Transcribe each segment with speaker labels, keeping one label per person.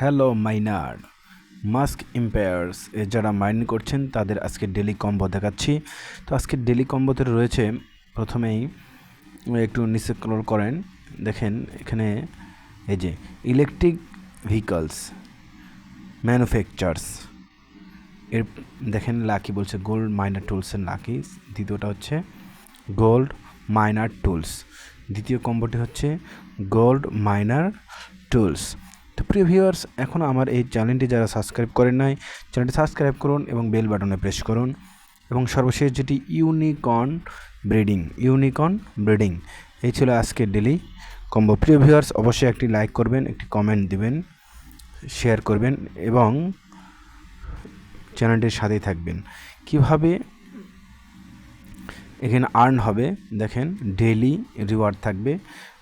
Speaker 1: Hello minor mask ইম্পায়ার্স যারা mine করছেন তাদের আজকে ডেলি কম্বো দেখাচ্ছি। তো আজকে ডেলি কম্বোতে রয়েছে, প্রথমেই একটু নিচে স্ক্রল করেন, দেখেন এখানে এই যে ইলেকট্রিক ভেহিকলস ম্যানুফ্যাকচার্স এর দেখেন লাকি বলছে গোল্ড মাইনার টুলসের লাকি, দ্বিতীয়টা হচ্ছে গোল্ড মাইনার টুলস, দ্বিতীয় কম্বোটি হচ্ছে গোল্ড মাইনার টুলস। তো প্রিয় ভিউয়ার্স, এখন আমার এই চ্যানেলটি যারা সাবস্ক্রাইব করেন নাই, চ্যানেলটি সাবস্ক্রাইব করুন এবং বেল বাটনে প্রেস করুন। এবং সর্বশেষ যেটি ইউনিকর্ন ব্রিডিং, এই ছিল আজকের ডেলি কম্বো। প্রিয় ভিউয়ার্স, অবশ্যই একটি লাইক করবেন, একটি কমেন্ট দিবেন, শেয়ার করবেন এবং চ্যানেলটির সাথেই থাকবেন। কিভাবে এখানে আর্ন হবে দেখেন, ডেলি রিওয়ার্ড থাকবে।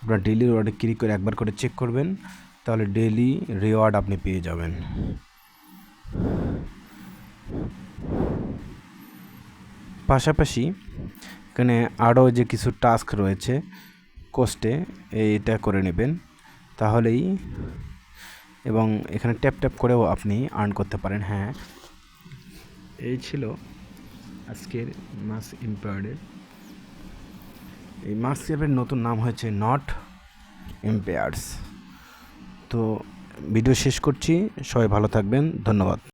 Speaker 1: আপনার ডেলি রিওয়ার্ডে ক্লিক করে একবার করে চেক করবেন, তাহলে ডেলি রিওয়ার্ড আপনি পেয়ে যাবেন। পাশাপাশি এখানে আরও যে কিছু টাস্ক রয়েছে কোস্টে, এইটা করে নেবেন তাহলেই, এবং এখানে ট্যাপ ট্যাপ করেও আপনি আর্ন করতে পারেন। হ্যাঁ, এই ছিল আজকের মাস ইম্পায়ার্ডের। এই মাস অ্যাপের নতুন নাম হয়েছে নট ইম্পেয়ার্স। তো ভিডিও শেষ করছি, সবাই ভালো থাকবেন, ধন্যবাদ।